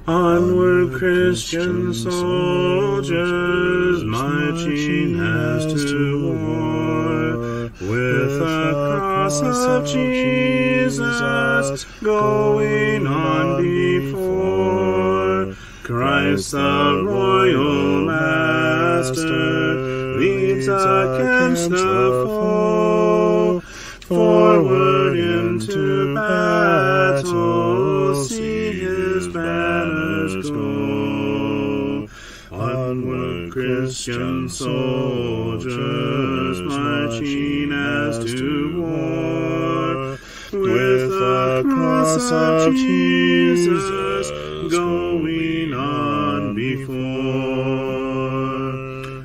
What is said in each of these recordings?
Onward, Christian soldiers, marching as to war, with the cross of Jesus going on before. Christ the royal master leads against the foe, forward into battle, see his banners go. Onward, Christian soldiers, marching as to war, with the cross of Jesus going on before.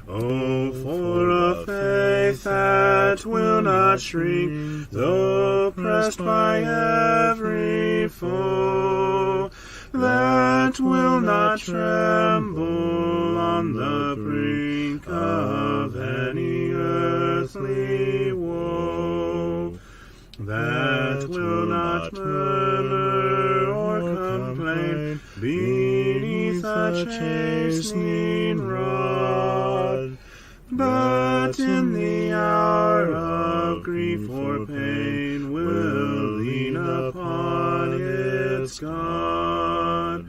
Oh, for a faith that will not shrink, though pressed by every foe, that will not tremble on the brink of any earthly woe, that will not murmur or complain beneath a chastening rod, but in the hour of grief or pain will lean upon its God.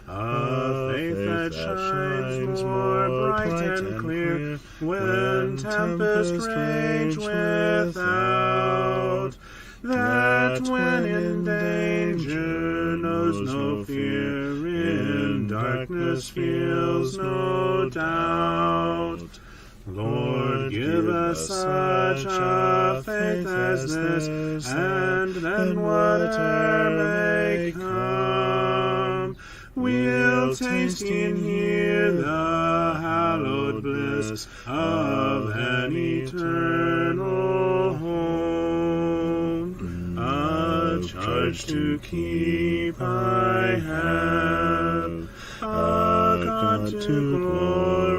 A faith that shines more bright and clear when tempest rage without, that when in danger knows no fear, in darkness feels no doubt. Lord, give us such a faith as this, and then whatever may come, we'll taste and hear the hallowed bliss of an eternal home. A charge to keep I have, a God to glorify,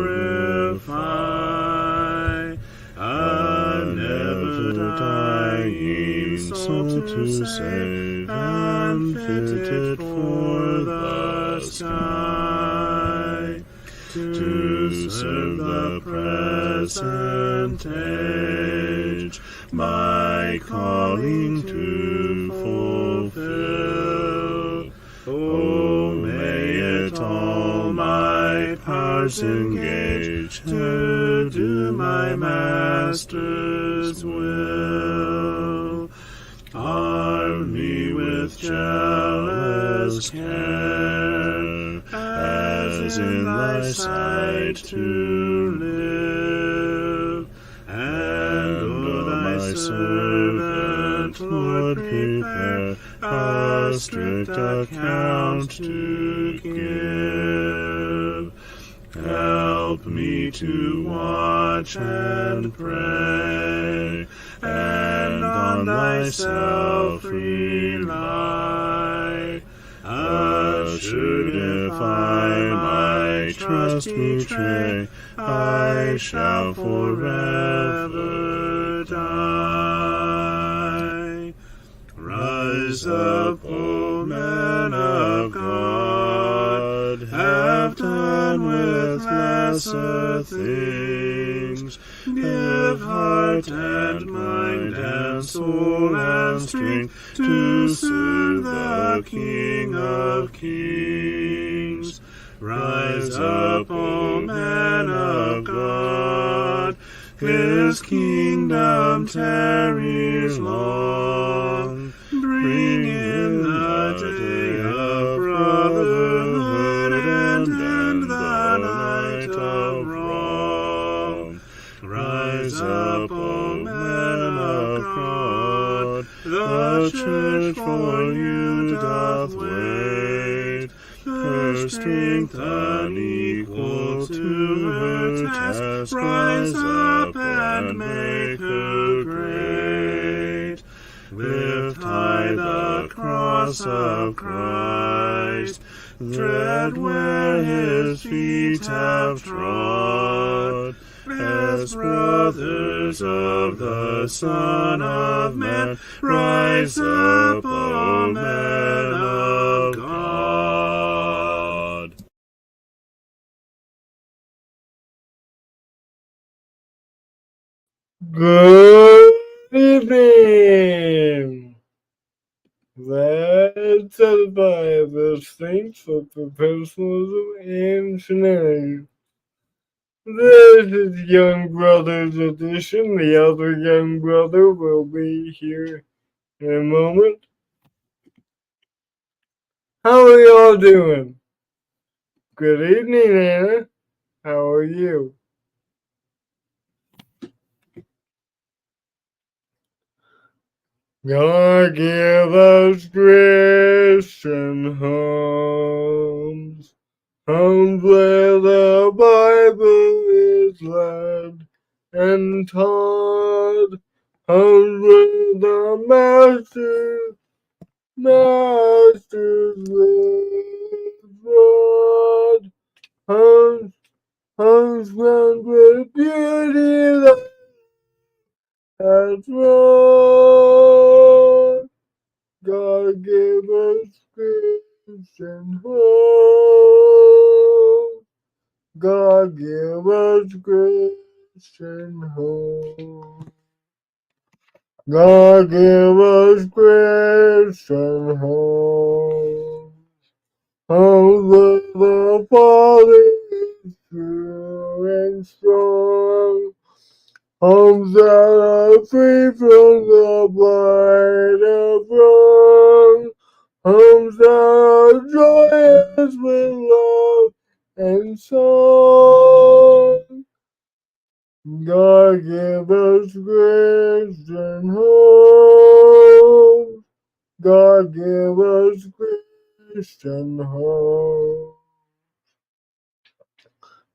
a never-dying soul to save, and fitted for the sky, to serve the present age, my calling to fulfill. Oh, may it all my powers engage to do my Master's will. Arm me with jealous care, as in thy sight to live, and o'er thy servant, Lord, prepare a strict account to give. Help me to watch and pray, and on thyself rely. Assured if I my trust betray, I shall forever die. Rise up, O men of God, have done with lesser things. Give heart and mind and soul and strength to serve the King of Kings. Rise up, O men of God, his kingdom tarries long. Bring in the day of brotherhood and end the night of wrong. Rise up, O men of God, the church for you doth wait. Her strength unequal to her task, rise up and make her great. Lift high the cross of Christ, tread where his feet have trod. As brothers of the Son of Man, rise up, O men of God. Good evening. Let's edify the saints of professionalism and shenanigans. This is Young Brothers Edition. The other young brother will be here in a moment. How are y'all doing? Good evening, Anna. How are you? God give us Christian homes. Homes where the Bible is read and taught. Homes where the Master's live broad. Homes round with beauty that's wrought. God give us Christian hope. God give us Christian hope. God give us Christian hope. Hope where the Father is true and strong. Homes that are free from the blight of wrong. Homes that are joyous with love and song. God give us Christian hope. God give us Christian hope.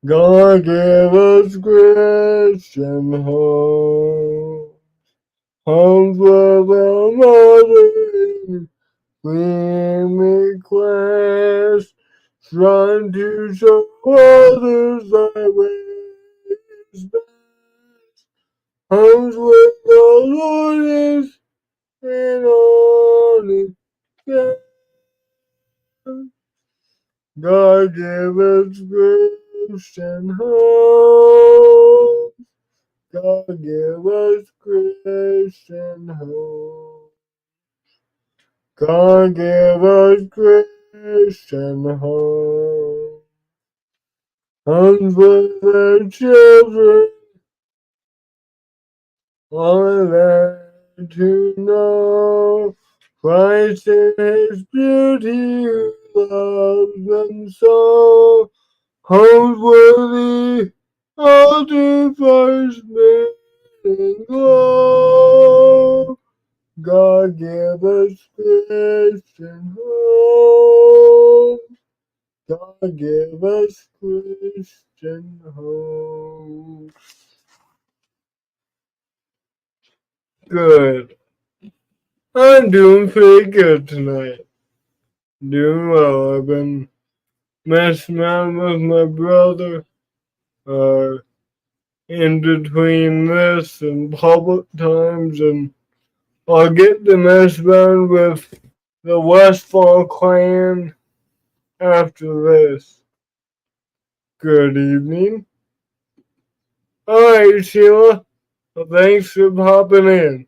God give us Christian hope. Homes where the mother we request, trying to show others thy ways best. Homes where the Lord is in honest death. God give us Christian hope. God give us Christian hope. God give us Christian hope. Homes where the children are led to know Christ in His beauty who loves them so. Homes where the altar fires burning glow. God give us Christian hope. God give us Christian hope. Good. I'm doing pretty good tonight. Doing well. I've been messing around with my brother in between this and public times, and I'll get to mess around with the Westfall clan after this. Good evening. Alright, Sheila. Well, thanks for popping in.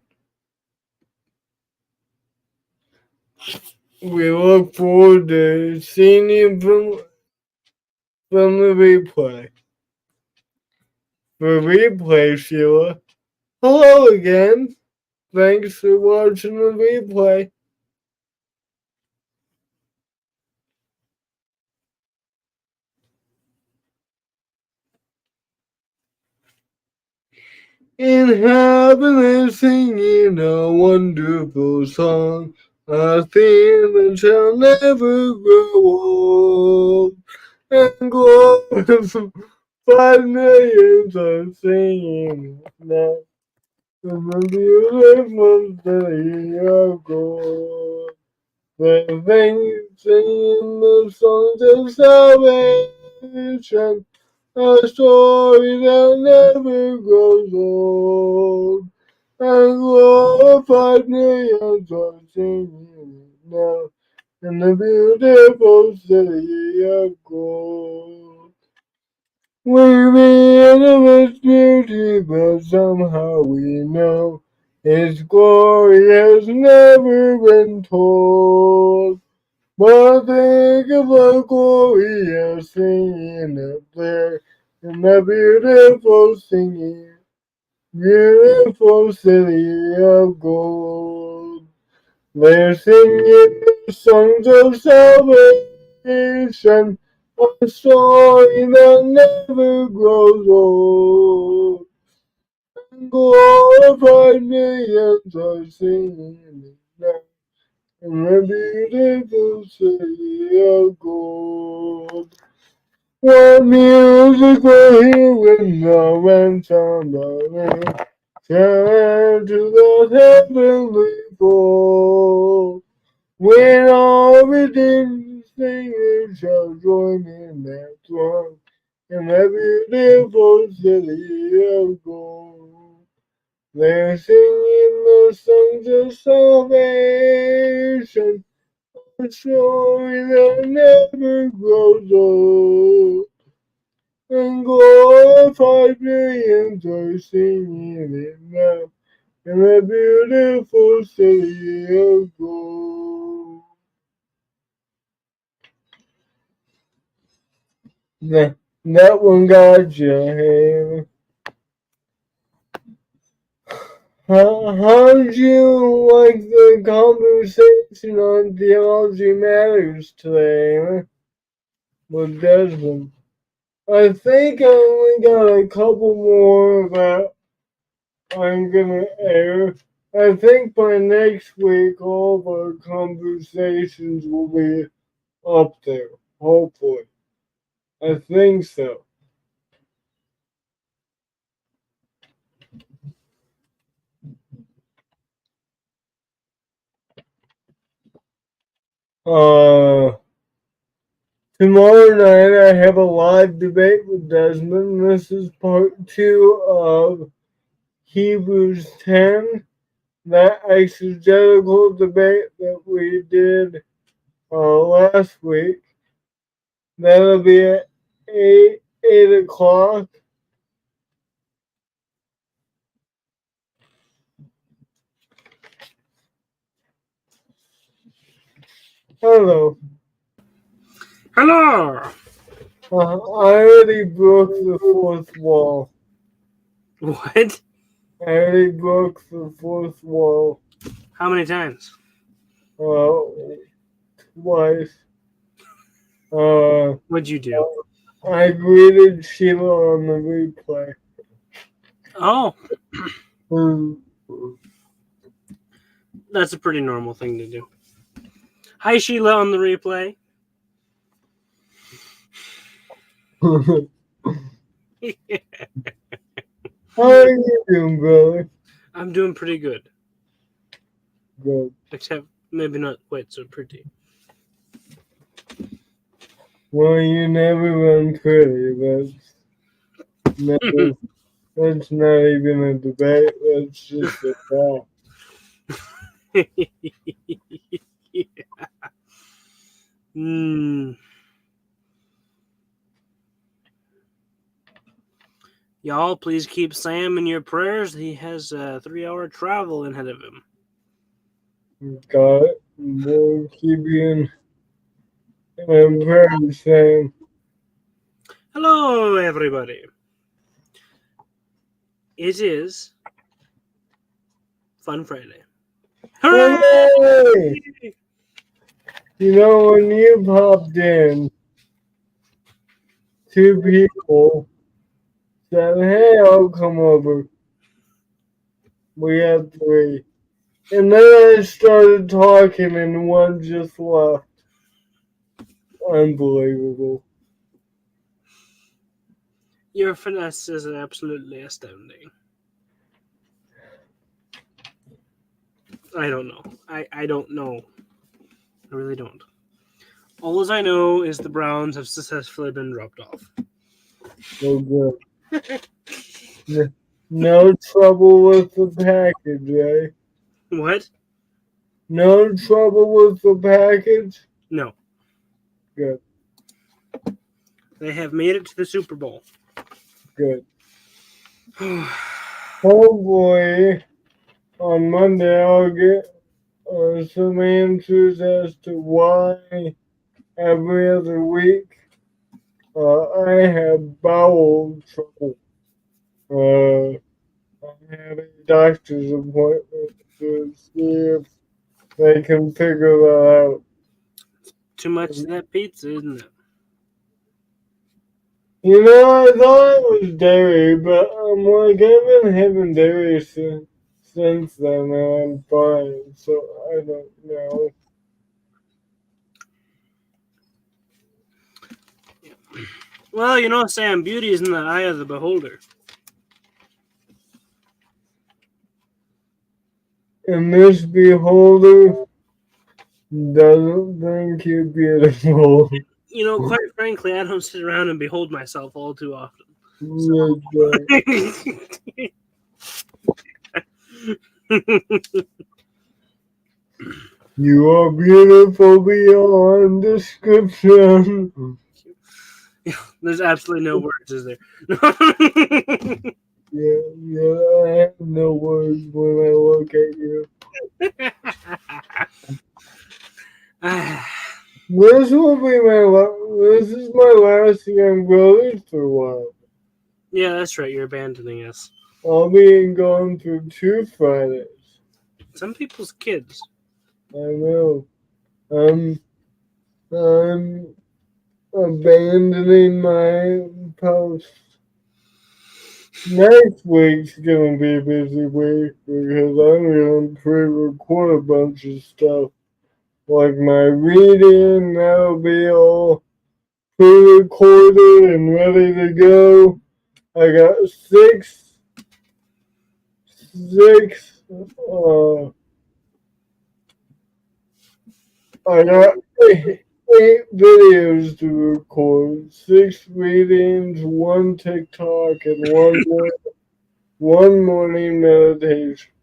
We look forward to seeing you from the replay. For replay, Sheila. Hello again. Thanks for watching the replay. In heaven they're singing a wonderful song, a theme that shall never grow old. And glorified millions are singing now. From the beautiful city of gold. They're singing the songs of salvation, a story that never grows old. And glorified millions are singing it now in the beautiful city of gold. We read of its beauty, but somehow we know its glory has never been told. But think of the glorious singing up there, and the beautiful singing, beautiful city of gold. They're singing the songs of salvation, a story that never grows old. And glorified millions are singing it now in the beautiful city of gold. What music we're hearing, the ransom of it, turn to the heavenly fold. When all redeemed singers shall join in that throng, in the beautiful city of gold. They're singing the songs of salvation, a story that never grows old. And glorified millions are singing it now in the beautiful city of gold. That one got you, hey. How'd you like the conversation on Theology Matters today with Desmond? I think I only got a couple more that I'm gonna air. I think by next week all of our conversations will be up there. Hopefully. I think so. Tomorrow night I have a live debate with Desmond. This is part 2 of Hebrews 10, that exegetical debate that we did last week. That'll be at 8 o'clock. Hello. Hello! I already broke the fourth wall. What? I already broke the fourth wall. How many times? Twice. What'd you do? I greeted Sheila on the replay. Oh, Hmm. that's a pretty normal thing to do. Hi, Sheila, on the replay. How are you doing, brother? I'm doing pretty good. Good. Except maybe not quite so pretty. Well, you never run pretty. That's not even a debate. That's just a fact. Y'all, please keep Sam in your prayers. He has a 3-hour travel ahead of him. Got it. We'll keep you in prayers, Sam. Hello, everybody. It is Fun Friday. Hooray! You know, when you popped in, 2 people said, hey, I'll come over. We had 3. And then I started talking and one just left. Unbelievable. Your finesse is absolutely astounding. I don't know. I don't know. I really don't. All as I know is the Browns have successfully been dropped off. So good. No trouble with the package, right? What? No trouble with the package? No. Good. They have made it to the Super Bowl. Good. Hopefully, on Monday I'll get some answers as to why every other week I have bowel trouble. I have a doctor's appointment to see if they can figure that out. Too much of that pizza, isn't it? You know, I thought it was dairy, but I'm like, I've been having dairy since then, and I'm fine, so I don't know. Well, you know, Sam, beauty is in the eye of the beholder. And this beholder doesn't think you're beautiful. You know, quite frankly, I don't sit around and behold myself all too often. You don't. You are beautiful beyond description. There's absolutely no words, is there? Yeah, I have no words when I look at you. This will be this is my last Young Brothers for a while. Yeah, that's right. You're abandoning us. I'll be gone for 2 Fridays. Some people's kids. I know. I'm abandoning my post. Next week's gonna be a busy week because I'm gonna pre-record a bunch of stuff. Like my reading, that'll be all pre-recorded and ready to go. I got six, I got eight videos to record, 6 readings, 1 TikTok, and one morning meditation.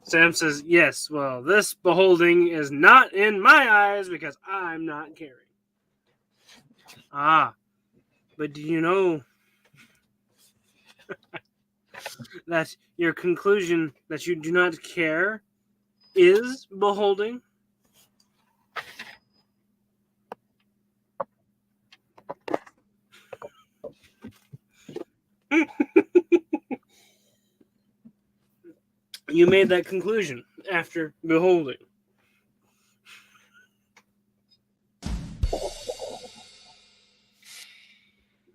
Sam says, yes, well, this beholding is not in my eyes because I'm not caring. Ah, but do you know that your conclusion that you do not care is beholding? You made that conclusion after beholding.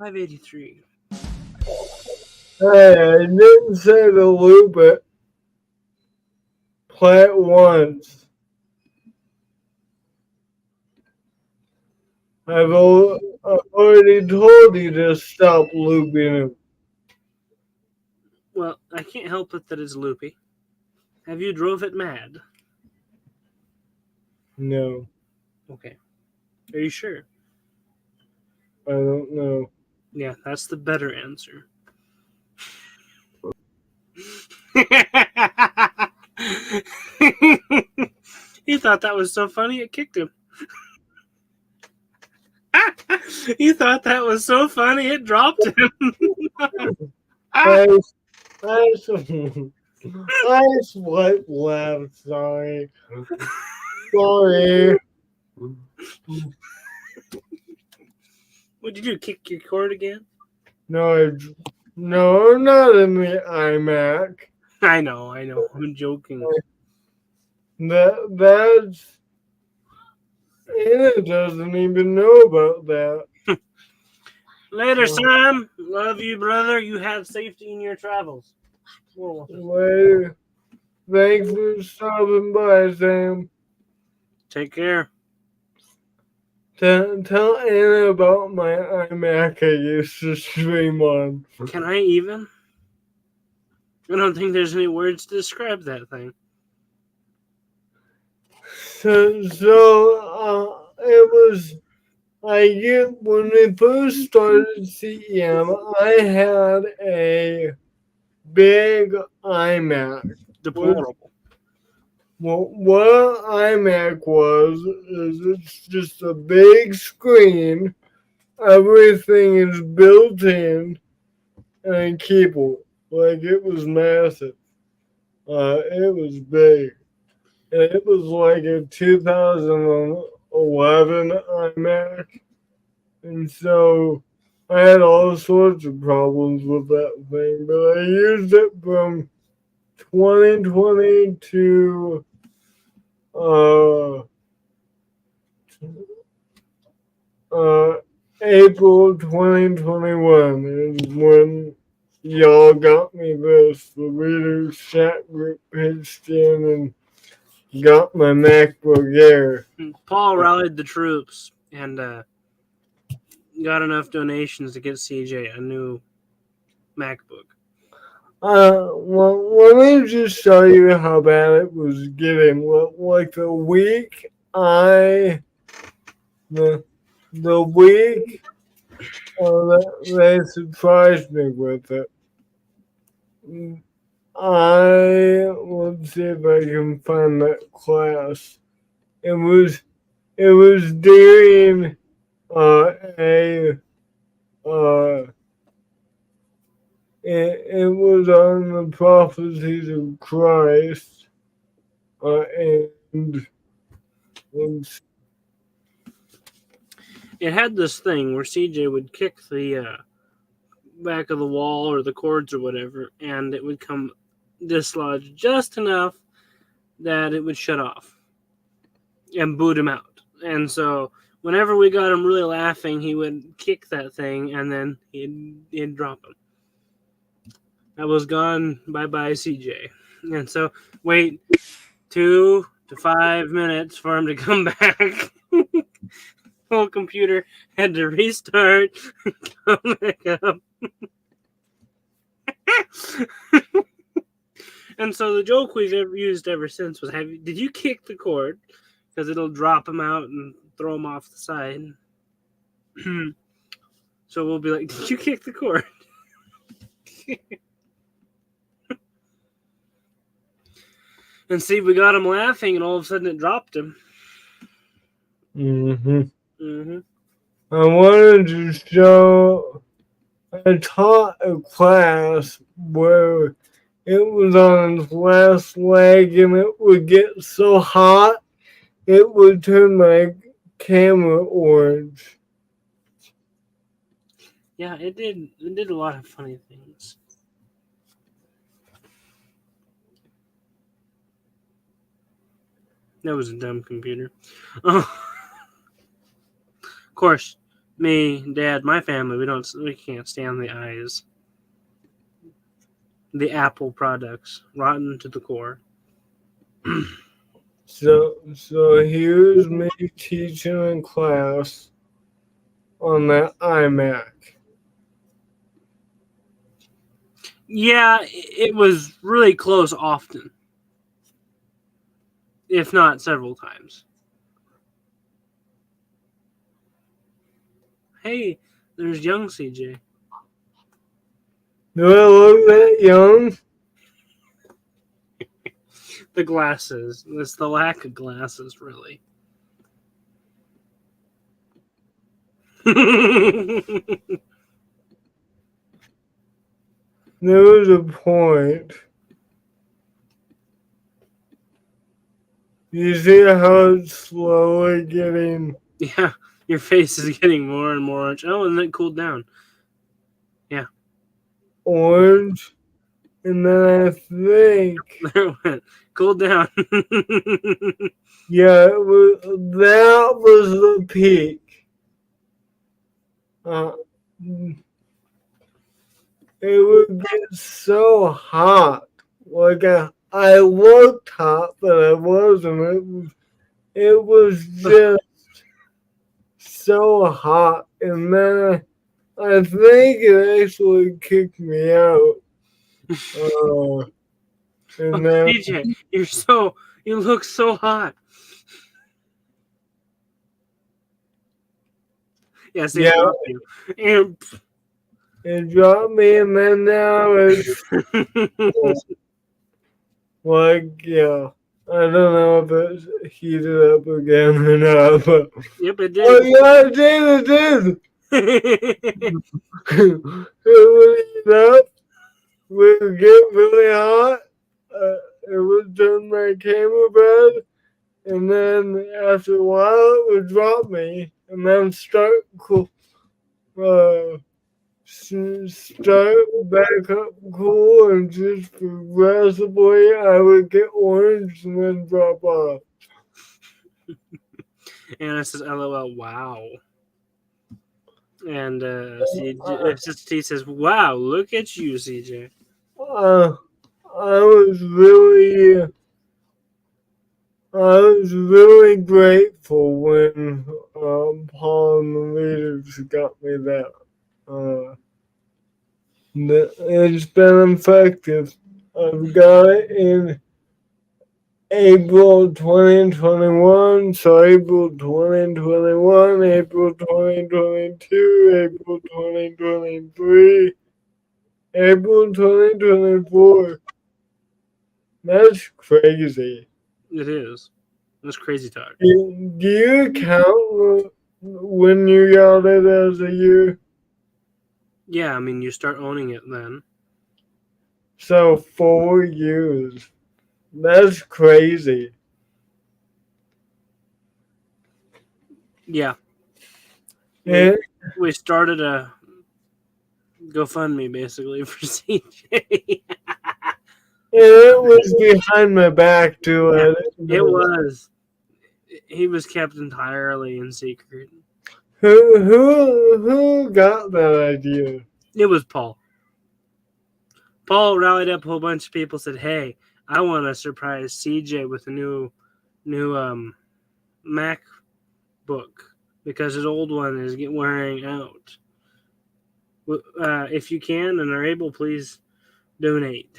$5.83. Hey, I didn't say to loop it. Play it once. I've already told you to stop looping it. Well, I can't help it that it's loopy. Have you drove it mad? No, Okay. Are you sure? I don't know. Yeah, that's the better answer. He thought that was so funny it kicked him. He thought that was so funny it dropped him. I swipe left, sorry. Sorry. What'd you do? Kick your cord again? No, not in the iMac. I know. I'm joking. That's Anna doesn't even know about that. Later, Sam. Love you, brother. You have safety in your travels. Later. Thanks for stopping by, Sam. Take care. Tell Anna about my iMac I used to stream on. Can I even? I don't think there's any words to describe that thing. So it was. When we first started CEM, I had a big iMac. Deplorable. Well, what an iMac is it's just a big screen. Everything is built in and a keyboard. Like it was massive. It was big. And it was like a 2011 iMac. And so I had all sorts of problems with that thing, but I used it from 2020 to uh, uh, April 2021 is when y'all got me this. The Reader's Chat group pitched in and got my MacBook Air. Paul rallied the troops and got enough donations to get CJ a new MacBook. Well, let me just show you how bad it was getting. Like the week the week they surprised me with it. Let's see if I can find that class. It was during a it was on the prophecies of Christ, and It had this thing where CJ would kick the back of the wall or the cords or whatever, and it would come dislodged just enough that it would shut off and boot him out. And so whenever we got him really laughing, he would kick that thing and then he'd drop him. That was gone. Bye-bye, CJ. And so wait 2 to 5 minutes for him to come back. Whole computer had to restart, come back up. And so the joke we've used ever since was, did you kick the cord? Because it'll drop him out and throw him off the side. So we'll be like, did you kick the cord? And see, we got him laughing, and all of a sudden it dropped him. I wanted to show. I taught a class where it was on its last leg, and it would get so hot it would turn my camera orange. Yeah, it did. It did a lot of funny things. That was a dumb computer. Of course, me, Dad, my family, we can't stand the eyes. The Apple products, rotten to the core. So here's me teaching in class on that iMac. Yeah, it was really close often, if not several times. Hey, there's young CJ. Do I look that young? The glasses. It's the lack of glasses, really. There was a point. You see how it's slowly getting. Yeah, your face is getting more and more orange. Oh, and then it cooled down. Yeah. Orange. And then I think. There it went. Cooled down. Yeah, that was the peak. It would get so hot. Like I looked hot, but I wasn't. It was just so hot. And then I think it actually kicked me out. And then, CJ, you look so hot. Yeah, see, yeah, you. it dropped me, and then now it's like, yeah. I don't know if it's heated up again or not, but Yep, it oh did. yeah, it did. It would heat up. Would get really hot. It would turn my camera red, and then after a while, it would drop me, and then uh, start back up cool, and just progressively, I would get orange and then drop off. Anna says, "LOL, wow." And Sister T says, "Wow, look at you, CJ." Uh, I was really, I was really grateful when Paul and the leaders got me that. Uh, it's been effective. I've got it in April 2021, so April 2021, April 2022, April 2023, April 2024. That's crazy. It is. That's crazy talk. Do you count when you got it as a year? Yeah, I mean, you start owning it then. So 4 years. That's crazy. Yeah, we And we started a GoFundMe basically for CJ. it was behind my back too. Yeah, I didn't it know. was. He was kept entirely in secret. Who got that idea? It was Paul. Paul rallied up a whole bunch of people. Said, "Hey, I want to surprise CJ with a new MacBook because his old one is wearing out. If you can and are able, please donate."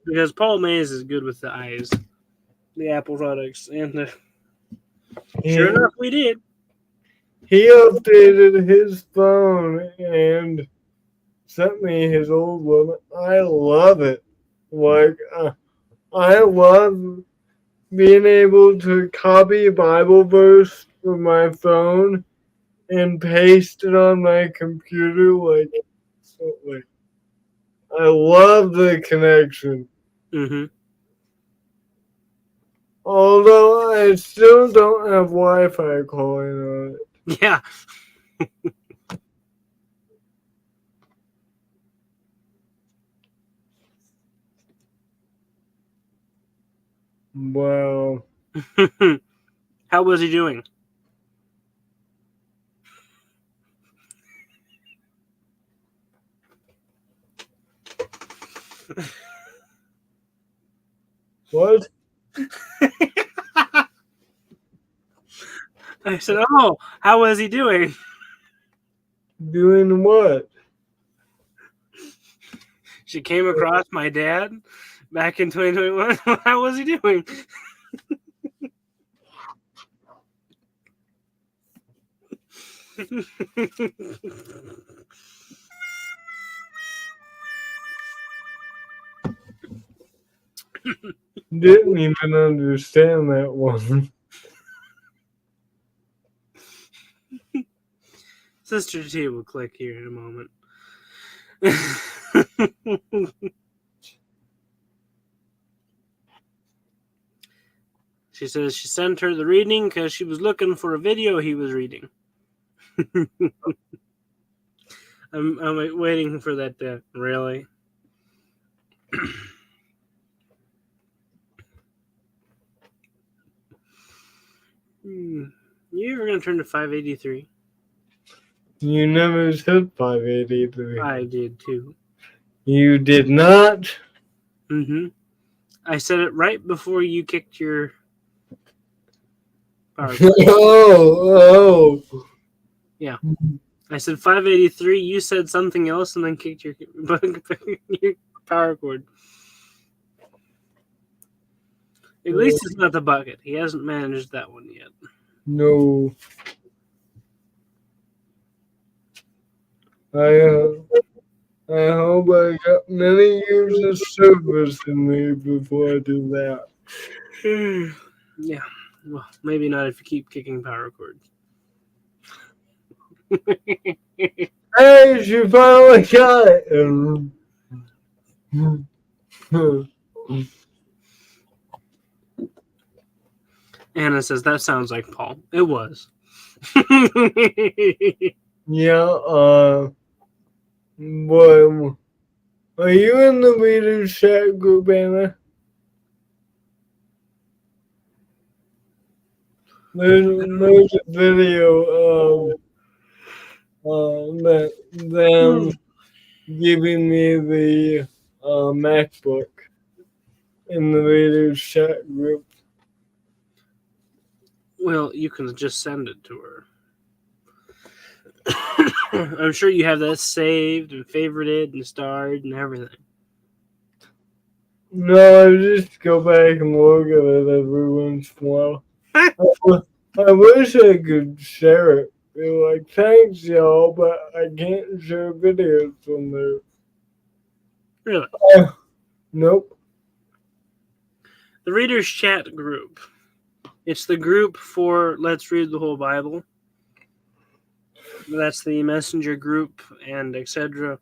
Because Paul Mays is good with the eyes, the Apple products, and sure He enough, we did. he updated his phone and sent me his old one. I love it. Like I love being able to copy a Bible verse from my phone and paste it on my computer like instantly. I love the connection. Mm-hmm. Although I still don't have Wi-Fi calling on it. Yeah. Wow. How was he doing? What? I said, "Oh, how was he doing?" Doing what? She came across my dad back in 2021. How was he doing? Didn't even understand that one. Sister T will click here in a moment. She says she sent her the reading because she was looking for a video he was reading. I'm waiting for that. Really? You ever gonna turn to 583? You never said 583. I did too. You did not? Mm-hmm. I said it right before you kicked your power cord. Oh. Yeah. I said 583. You said something else and then kicked your power cord. At least it's not the bucket. He hasn't managed that one yet. No. I I hope I got many years of service in me before I do that. Yeah. Well, maybe not if you keep kicking power cords. Hey, she finally got it. Anna says that sounds like Paul. It was. Yeah, well, are you in the reader's chat group, Anna? There's a video of them giving me the MacBook in the reader's chat group. Well, you can just send it to her. I'm sure you have that saved and favorited and starred and everything. No, I just go back and look at it every once in a while. I wish I could share it. Be like, thanks, y'all, but I can't share videos from there. Really? Nope. The Reader's Chat group. It's the group for Let's Read the Whole Bible. That's the messenger group and etc.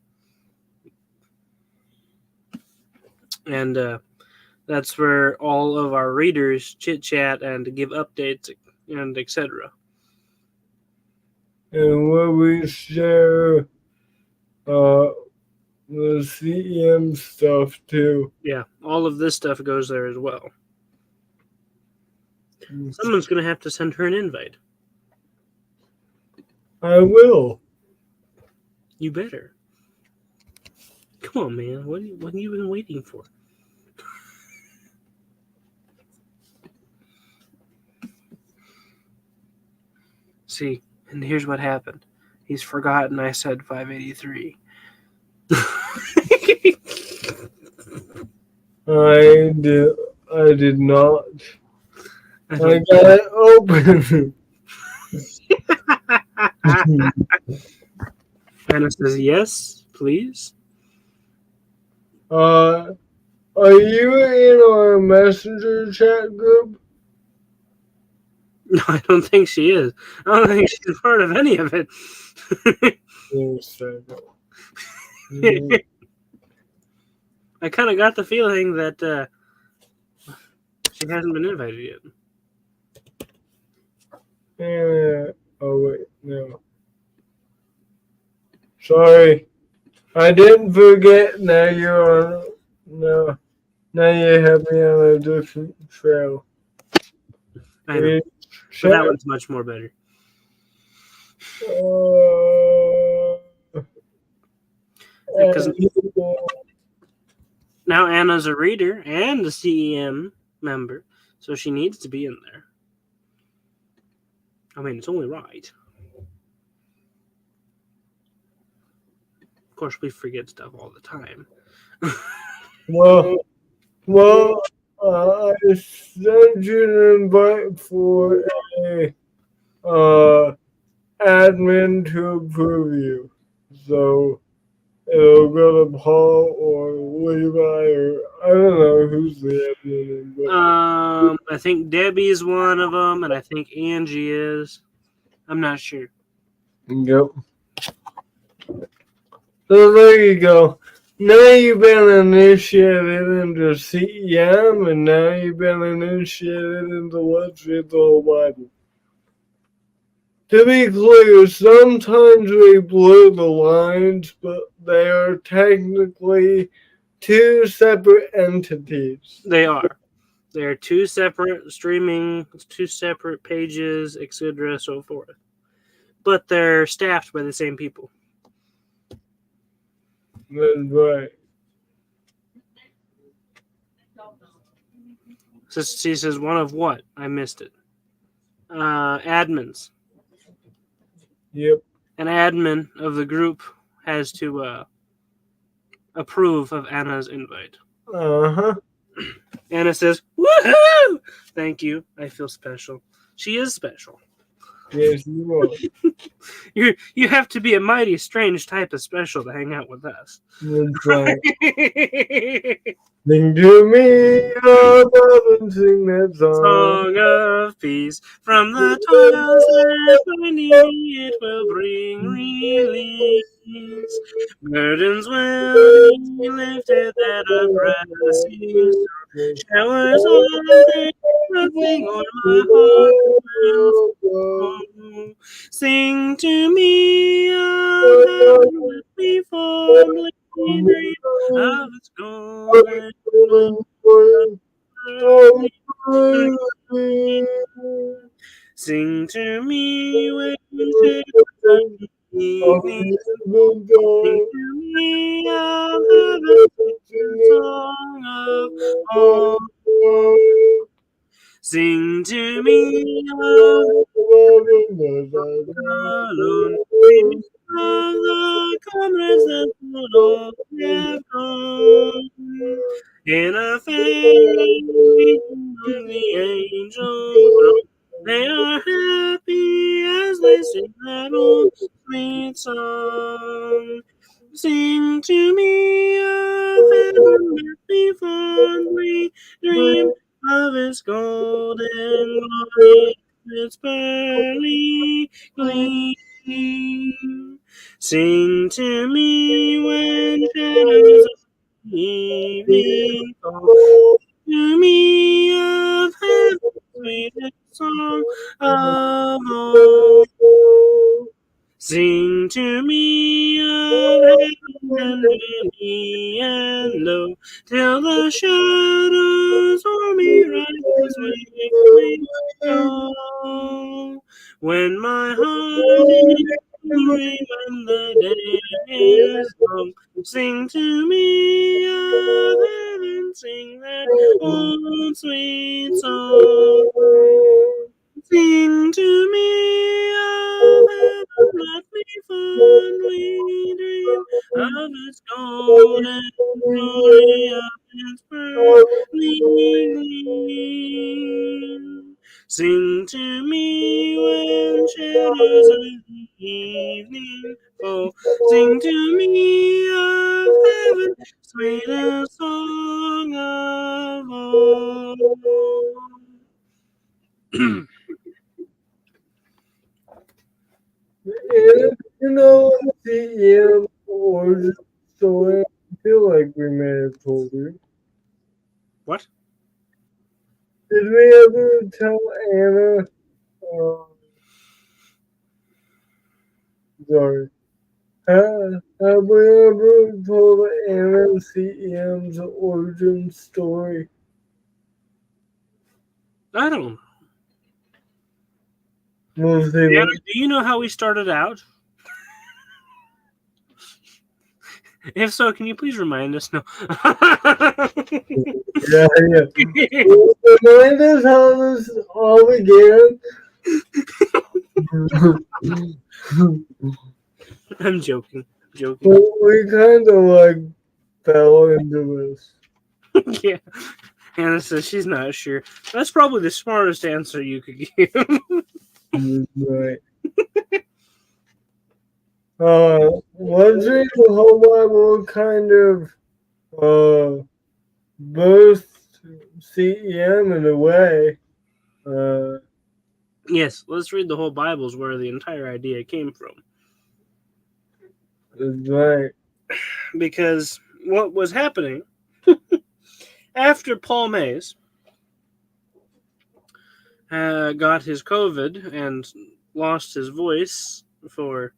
And that's where all of our readers chit chat and give updates and etc. And where we share the CEM stuff too. Yeah, all of this stuff goes there as well. Someone's going to have to send her an invite. I will. You better. Come on, man. What have you been waiting for? See, and here's what happened. He's forgotten I said 583. I did not. I got it open. Anna says, yes, please. Are you in our messenger chat group? No, I don't think she is. I don't think she's part of any of it. I kind of got the feeling that she hasn't been invited yet. Oh, wait, no. Sorry. I didn't forget. Now you're on. No. Now you have me on a different trail. I know. But that one's much more better. Because now Anna's a reader and a CEM member, so she needs to be in there. I mean, it's only right. Of course, we forget stuff all the time. Well, I sent you an invite for a admin to approve you. So it'll go to Paul or Levi or I don't know who's the admin. But I think Debbie's one of them, and I think Angie is. I'm not sure. Yep. So there you go. Now you've been initiated into CEM, and now you've been initiated into Let's Read the Whole Bible. To be clear, sometimes we blur the lines, but they are technically two separate entities. They are. They are two separate streaming, two separate pages, etc., so forth. But they're staffed by the same people. That's right. So she says, one of what? I missed it. Admins. Yep. An admin of the group has to approve of Anna's invite. Uh-huh. Anna says, woohoo! Thank you. I feel special. She is special. Yes, you are. You have to be a mighty strange type of special to hang out with us. That's right. Sing to me, above and sing that song. Song of peace from the toils that bind me, it will bring release. Burdens will be lifted that are pressing. Showers of grace nothing on my heart will fall. Sing to me of heaven, let me fondly dream of its golden glory. Sing to me when shadows of evening. Sing to me of heaven's song of all. Sing to me of alone. Dreams of the comrades that would all have gone. In a fairy among the angels throng, they are happy as they sing that old sweet song. Sing to me of heaven, let me fondly dream of its golden glory, its pearly gleam. Sing to me when shadows of evening fall. To me of heaven's sweetest song of all. Sing to me of heaven tenderly and low, till the shadows o'er me rise weakly low. When my heart is weary, when the day is long, sing to me of heaven, sing that old sweet song. Sing to me of heaven, let me fondly dream of its golden glory, of its pearly gleam. Sing to me when shadows of evening fall. Sing to me of heaven, sweetest song of all. The origin story, I feel like we may have told you. What? Did we ever tell Anna? Sorry. Have we ever told Anna CEM's origin story? I don't know. We'll see. Anna, do you know how we started out? If so, can you please remind us? No. Yeah. Remind us how this all began. I'm joking. We kind of like fell into this. Yeah. Anna says she's not sure. That's probably the smartest answer you could give. Right. Let's read the whole Bible kind of both CEM in a way. Yes, let's read the whole Bible, is where the entire idea came from. Right. Because what was happening after Paul Mays got his COVID and lost his voice for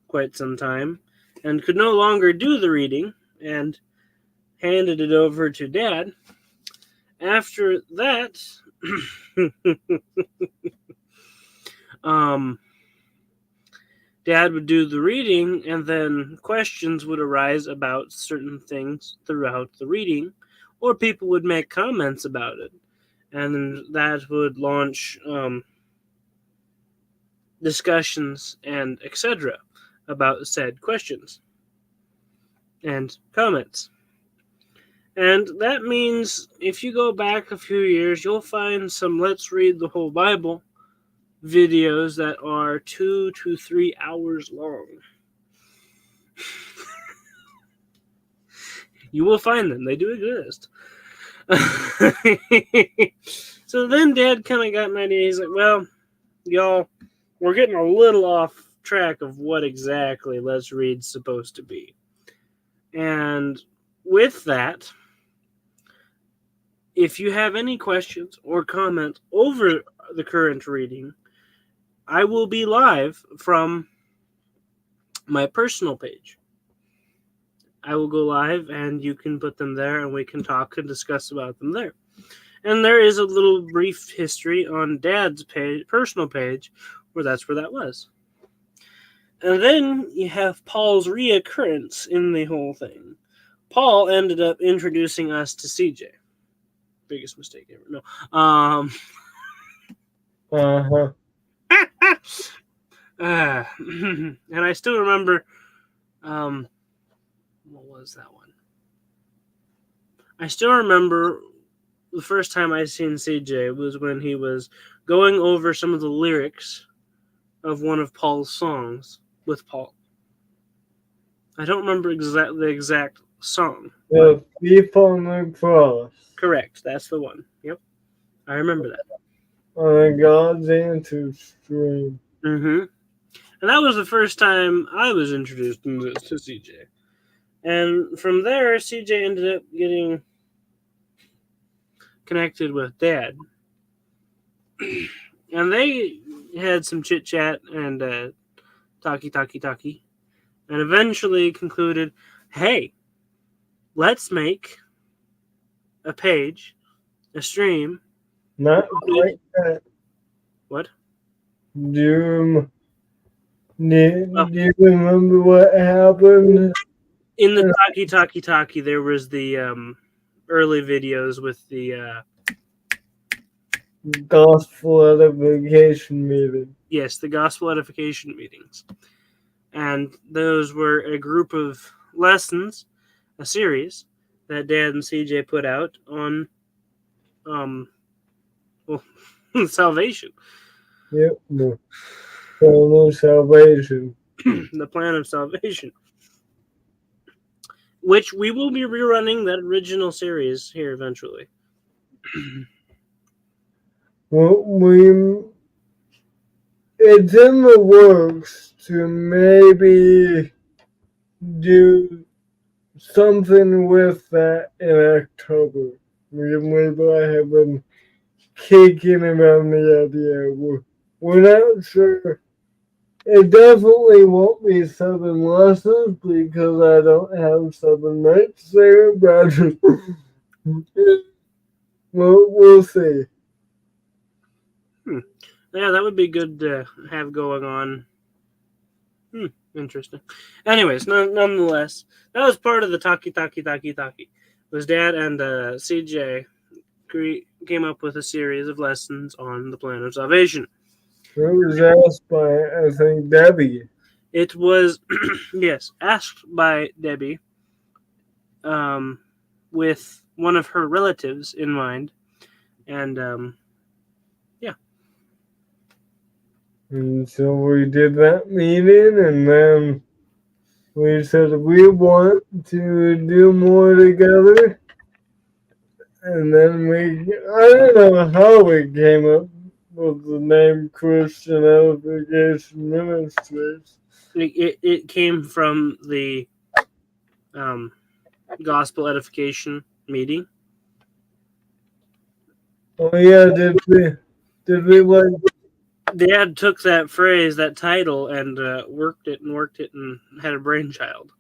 quite some time and could no longer do the reading and handed it over to Dad. After that, Dad would do the reading, and then questions would arise about certain things throughout the reading, or people would make comments about it, and that would launch discussions and etc. about said questions and comments. And that means if you go back a few years, you'll find some Let's Read the Whole Bible videos that are 2 to 3 hours long. You will find them. They do exist. So then Dad kind of got an idea. He's like, well, y'all, we're getting a little off track of what exactly Let's Read's supposed to be. And with that, if you have any questions or comments over the current reading, I will be live from my personal page. I will go live and you can put them there and we can talk and discuss about them there. And there is a little brief history on Dad's page, personal page, where that's where that was. And then you have Paul's reoccurrence in the whole thing. Paul ended up introducing us to CJ. Biggest mistake ever. No. Uh-huh. And I still remember, what was that one? I still remember the first time I seen CJ was when he was going over some of the lyrics of one of Paul's songs with Paul. I don't remember the exact song. The thief on the cross. Correct, that's the one. Yep, I remember that. On God's answer stream. Mm-hmm. And that was the first time I was introduced to CJ. And from there, CJ ended up getting connected with Dad. And they had some chit chat and talkie. And eventually concluded, hey, let's make a page, a stream. Not quite that. What? Do you remember what happened? In the talkie, there was the early videos with the Gospel Edification meeting. yes, the gospel edification meetings. And those were a group of lessons, a series that Dad and CJ put out on salvation. Yep. No. No salvation. The plan of salvation. Which we will be rerunning that original series here eventually. Well, it's in the works to maybe do something with that in October. I have been kicking around the idea. We're not sure. It definitely won't be 7 lessons because I don't have 7 nights there, but we'll see. Yeah, that would be good to have going on. Interesting. Anyways, nonetheless, that was part of the talkie. It was Dad and CJ came up with a series of lessons on the plan of salvation. It was asked by, I think, Debbie. It was, yes, asked by Debbie with one of her relatives in mind. And, yeah. And so we did that meeting, and then we said we want to do more together. And then I don't know how we came up with the name Christian Edification Ministries. It came from the gospel edification meeting. Oh yeah, did we like? Dad took that phrase, that title, and worked it and had a brainchild.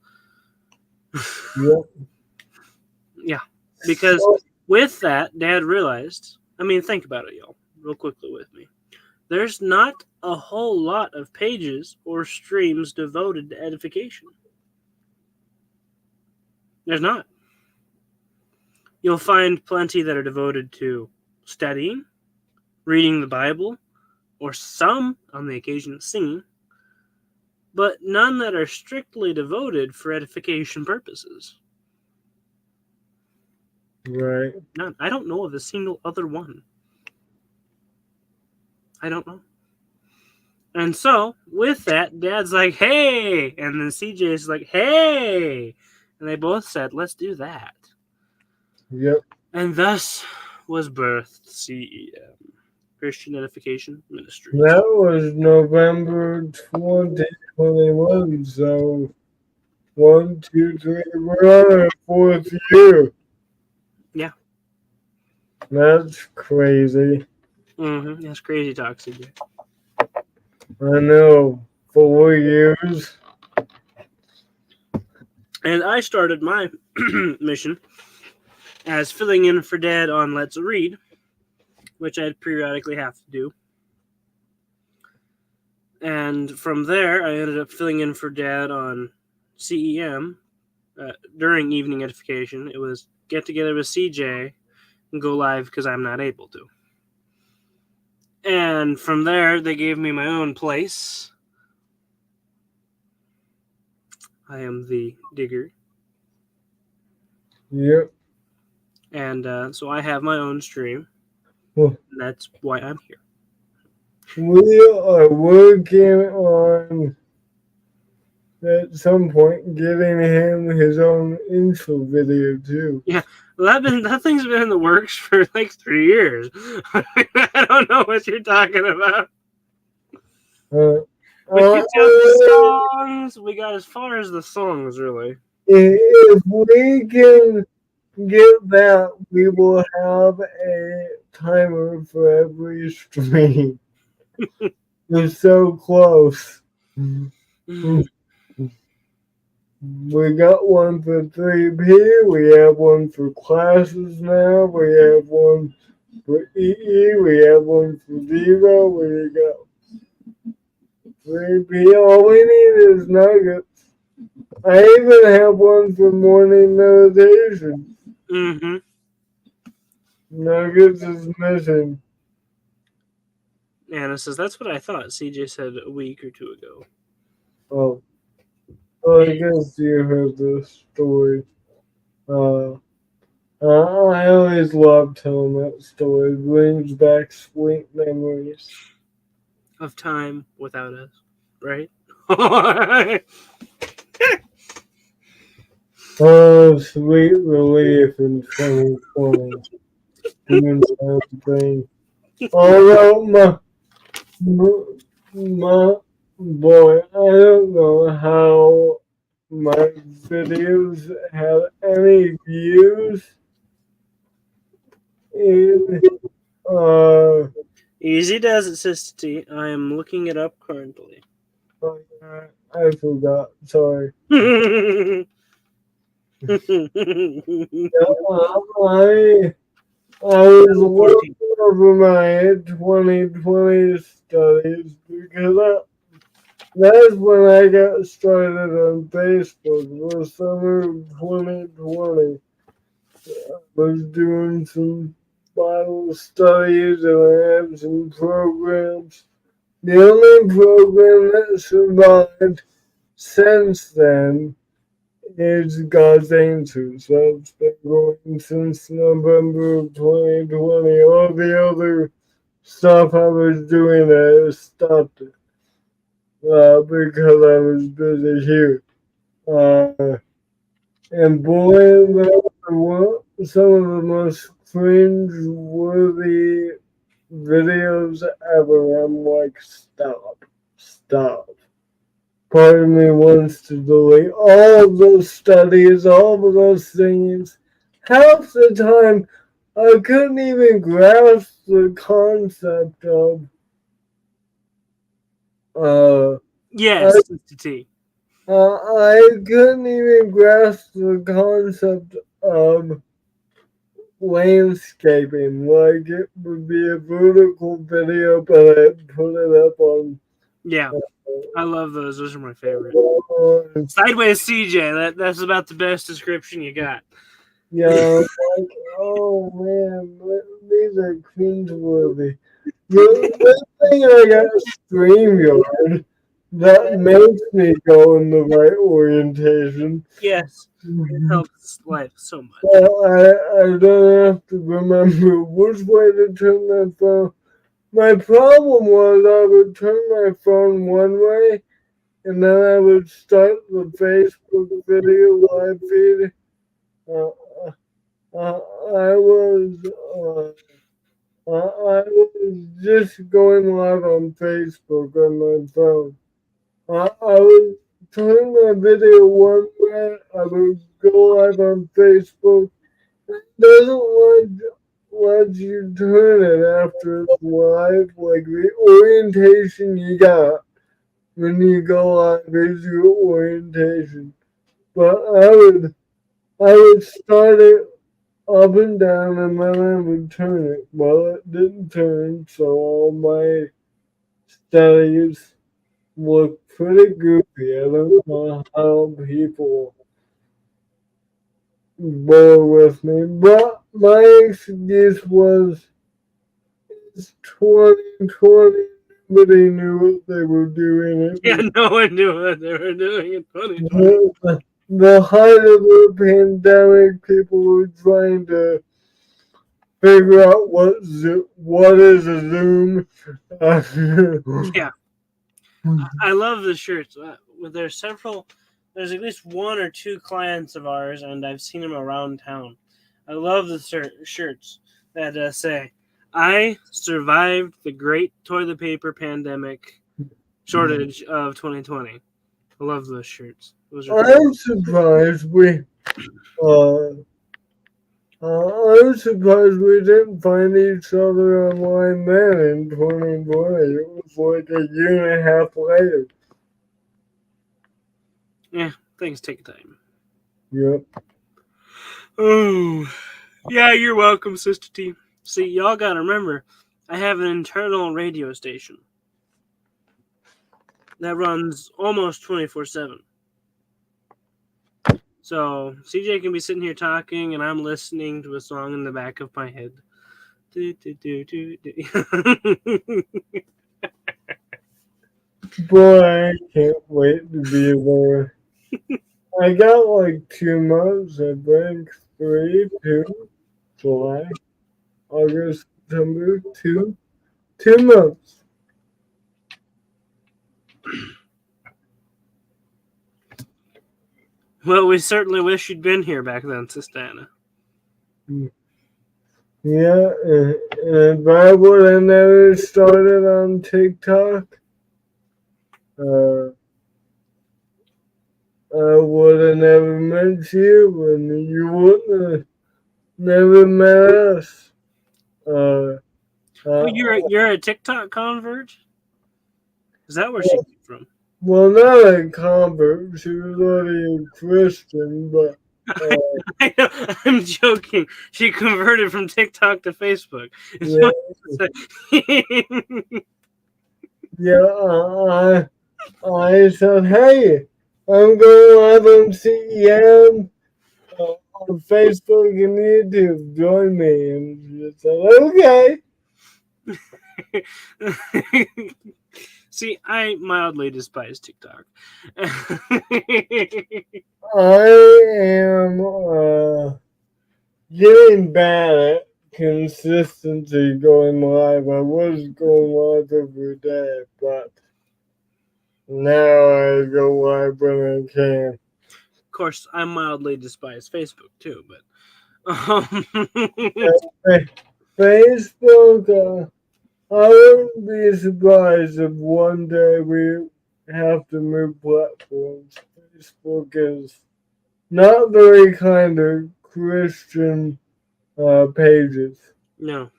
Yep. Yeah, because with that, Dad realized. I mean, think about it, y'all, real quickly with me. There's not a whole lot of pages or streams devoted to edification. There's not. You'll find plenty that are devoted to studying, reading the Bible, or some, on the occasion, singing, but none that are strictly devoted for edification purposes. Right. None. I don't know of a single other one. I don't know. And so, with that, Dad's like, hey! And then CJ's like, hey! And they both said, let's do that. Yep. And thus was birthed CEM, Christian Edification Ministries. That was November 2021, so 1, 2, 3, we're on our 4th year. Yeah. That's crazy. Mm-hmm. That's crazy talk, CJ. I know. 4 years. And I started my mission as filling in for Dad on Let's Read, which I'd periodically have to do. And from there, I ended up filling in for Dad on CEM during evening edification. It was get together with CJ and go live because I'm not able to. And from there, they gave me my own place. I am the digger. Yep. And so I have my own stream. Well, That's why I'm here. we are working on, at some point, getting him his own intro video, too. Well, that thing's been in the works for like 3 years. I don't know what you're talking about. We picked out the songs. We got as far as the songs, really. If we can get that, we will have a timer for every stream. We're so close. We got one for 3P, we have one for classes now, we have one for EE, we have one for Zero, we got 3P. All we need is nuggets. I even have one for morning meditation. Mm-hmm. Nuggets is missing. Anna says, that's what I thought. CJ said a week or 2 ago. Oh. Well, I guess you heard the story. I always love telling that story. It brings back sweet memories. Of time without us, right? Oh, sweet relief in 2020. Doing something. Although my boy, I don't know how my videos have any views in Easy does it, Sister T. I am looking it up currently. I forgot. Sorry. I was looking over my 2020 studies because that's when I got started on Facebook. The summer of 2020. I was doing some Bible studies and I had some programs. The only program that survived since then is God's Answers. That's been going since November of 2020. All the other stuff I was doing, I stopped it because I was busy here. And boy, some of the most cringe-worthy videos ever. I'm like, stop. Part of me wants to delete all of those studies, all of those things. Half the time, I couldn't even grasp the concept of. yes, Sister T. I couldn't even grasp the concept of landscaping. Like it would be a vertical video, but I'd put it up on. Yeah, I love those. Those are my favorite. on Sideways CJ. That's about the best description you got. Yeah, like, oh man, these are cringeworthy. The thing I got StreamYard that makes me go in the right orientation. Yes, it helps life so much. Well, I don't have to remember which way to turn that phone. my problem was I would turn my phone one way and then I would start the Facebook video live feed. Uh, I was I was just going live on Facebook on my phone. I would turn my video one way. I would go live on Facebook. It doesn't let you turn it after it's live. Like the orientation you got when you go live is your orientation. But I would start it up and down and then I would turn it. Well, it didn't turn, so all my studies look pretty goofy. I don't know how people bore with me, but my excuse was it's 2020. Nobody knew what they were doing. Yeah, no one knew what they were doing in 2020. The height of the pandemic, people were trying to figure out what is a Zoom. Yeah, I love the shirts. There's several. There's at least one or two clients of ours, and I've seen them around town. I love the shirts that say, "I survived the great toilet paper pandemic shortage of 2020." I love those shirts. Those are cool. I'm surprised uh, I'm surprised we didn't find each other online then in 2020. It was like a year and a half later. Yeah, things take time. Yep. Oh, yeah, you're welcome, Sister T. See, y'all gotta remember, I have an internal radio station that runs almost 24/7. So CJ can be sitting here talking, and I'm listening to a song in the back of my head. Do, do, do, do, do. Boy, I can't wait to be there. I got like 2 months, I think. 2, July, August, September, 2 months. Well, we certainly wish you'd been here back then, Sister Anna. Yeah, and if I would have never started on TikTok, uh, I would have never met you, and you wouldn't have never met us. Uh, Oh, uh, you're a TikTok convert? Is that where she came from? well, not a convert. She was already a Christian, but I know, I'm joking. She converted from TikTok to Facebook. It's yeah, what I'm saying. yeah. I said, "Hey, I'm going live on CEM on Facebook and YouTube. Join me." And she said, "Okay." See, I mildly despise TikTok. I am getting bad at consistency going live. I was going live every day, but now I go live when I can. Of course, I mildly despise Facebook too, but Facebook, I wouldn't be surprised if one day we have to move platforms. Facebook is not very kind of Christian pages. no.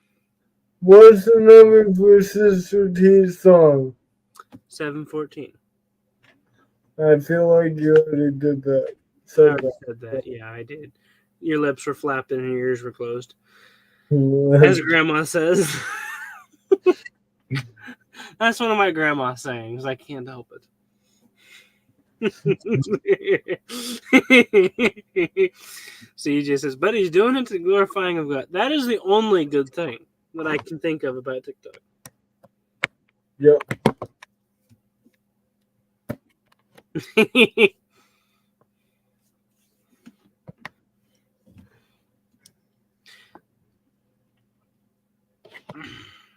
What's the number for Sister T's song? 714. I feel like you already did that. I Said already said that. Yeah, I did. Your lips were flapping and your ears were closed. As that. Grandma says. That's one of my grandma's sayings. I can't help it. CJ says, but he's doing it to the glorifying of God. That is the only good thing that I can think of about TikTok. Yep.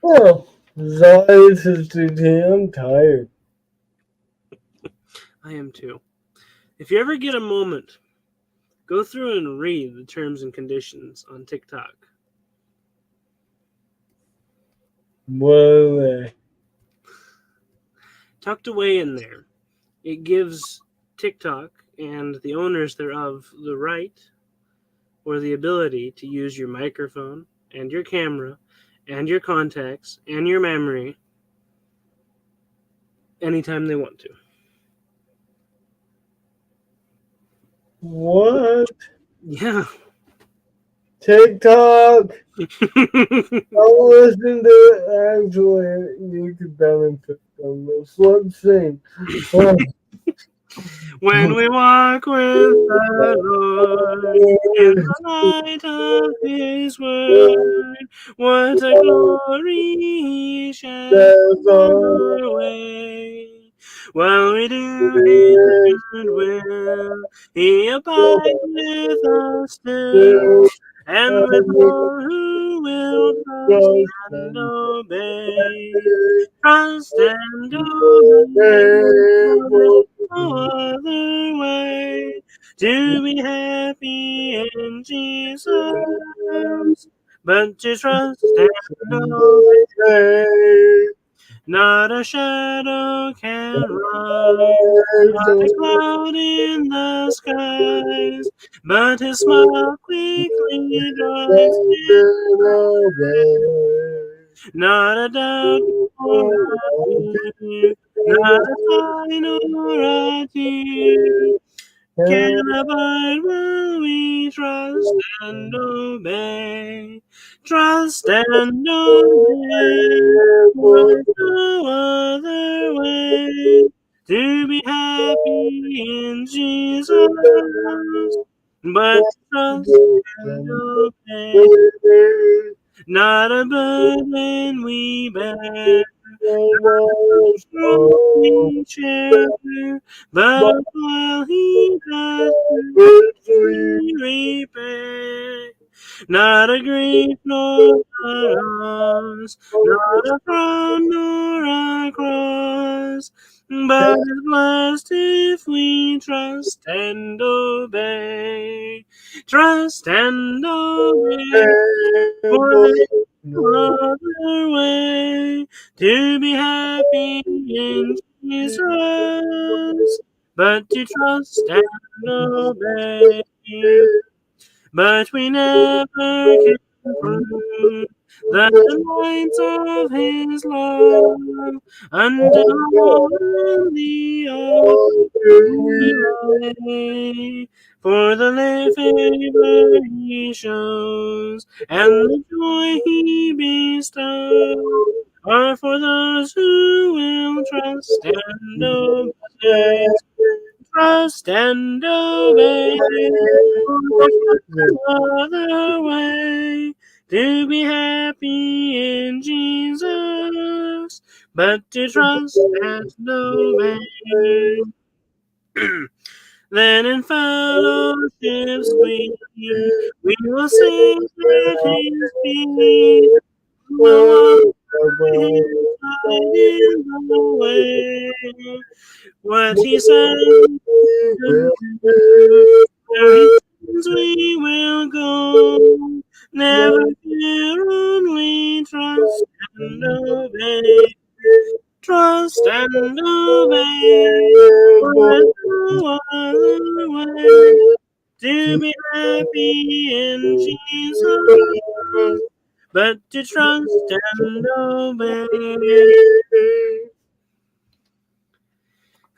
Well, Sorry, Sister T, I'm tired. I am too. If you ever get a moment, go through and read the terms and conditions on TikTok. What are they? Tucked away in there, it gives TikTok and the owners thereof the right or the ability to use your microphone and your camera and your contacts and your memory anytime they want to. What? Yeah. TikTok! Don't listen to it. Actually, you could benefit from this. Let's sing. Oh. When we walk with the Lord in the light of His word, what a glory He sheds There's our way. While we do His good will, He abides with us still, and with all who will trust and obey. Trust and obey, for there's no other way to be happy in Jesus, but to trust and obey. Not a shadow can rise, not a cloud in the skies, but His smile quickly drives it away. Not a doubt nor a fear, not a sign or a tear can abide while we trust and obey. Trust and obey, for there's no other way to be happy in Jesus, but trust and obey. Not a burden we bear, we share, but while He has we repay. Not a grief nor a loss, not a frown nor a cross, but is blessed if we trust and obey. Trust and obey, for there's no other way to be happy in Jesus, but to trust and obey. But we never can prove the delights of His love until all in the way. For the favor He shows and the joy He bestows are for those who will trust and obey. Trust and obey. For there's no other way to be happy in Jesus, but to trust and obey. Then in fellowship sweet, we will sing at His feet. We'll walk by His side in the way. What He says to do, where He sends we will go. Never fear, only trust and obey. Trust and obey. For there's no other way to be happy in Jesus, but to trust and obey.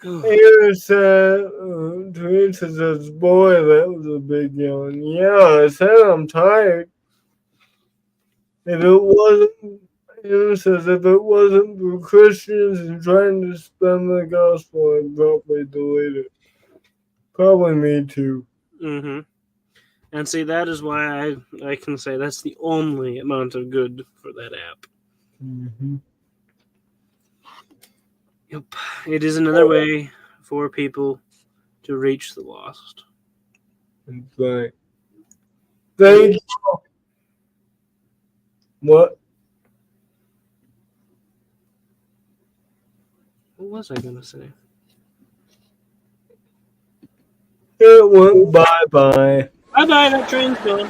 Here's Teresa says, boy, that was a big yawn. Yeah, I said I'm tired. If it wasn't, says, if it wasn't for Christians and trying to spend the gospel, I'd probably delete it. Probably me too. Mm-hmm. And see, that is why I can say that's the only amount of good for that app. Mm-hmm. Yep. It is another way for people to reach the lost. It's like, thank you. What? What was I gonna say? It went bye-bye. Bye-bye, that train's gone.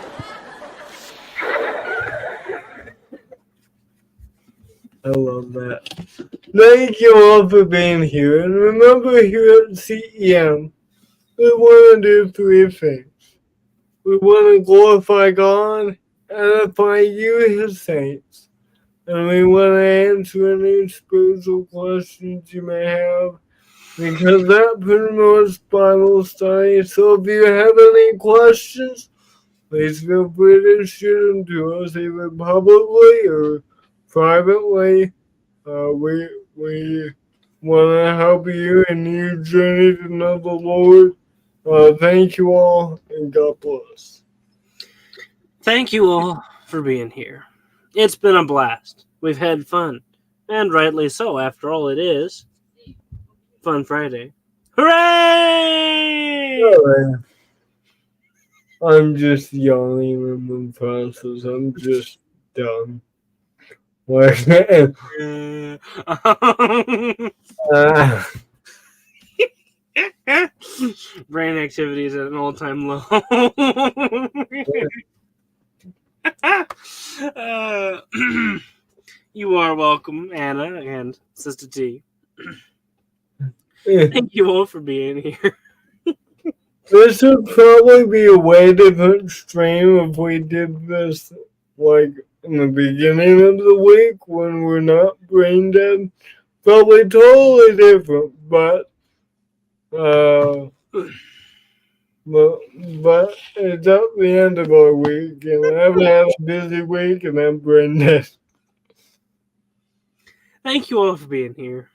I love that. Thank you all for being here. And remember, here at CEM, we want to do three things. We want to glorify God, edify you, His saints, and we want to answer any spiritual questions you may have, because that pretty much Bible study. So if you have any questions, please feel free to shoot them to us either publicly or privately. We want to help you in your journey to know the Lord. Thank you all, and God bless. Thank you all for being here. It's been a blast. We've had fun, and rightly so. After all, it is Fun Friday. Hooray! Alright. I'm just yawning in the process. I'm just done. Brain activity is at an all-time low. You are welcome, Anna and Sister T. Thank you all for being here. This would probably be a way different stream if we did this like in the beginning of the week when we're not brain dead. Probably totally different, but it's at the end of our week, and I've had a busy week, and I'm brain dead. Thank you all for being here.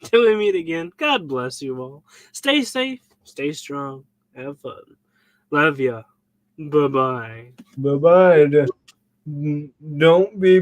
Till we meet again, God bless you all. Stay safe, stay strong, have fun. Love ya. Bye-bye. Bye-bye. Don't be